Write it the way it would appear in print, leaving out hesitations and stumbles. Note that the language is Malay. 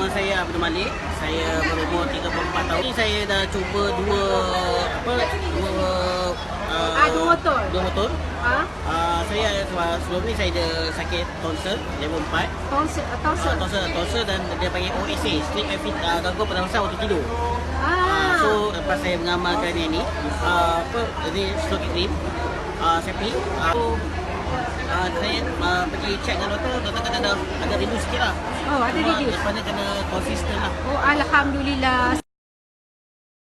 nama saya Abdul Malik. Saya berumur 34 tahun. Ini saya dah cuba dua motor. Dua motor. Ah, Saya sebelum ni saya ada sakit tonsil level 4. Tonsil dan dia panggil OSA, sleep gangguan pernafasan waktu tidur. So lepas saya mengamalkan ini ini stroke cream, saya pergi saya pergi check dengan doktor kata ada reduce sikit lah. Oh, ada reduce. Lepas ni kena konsisten lah. Oh, alhamdulillah.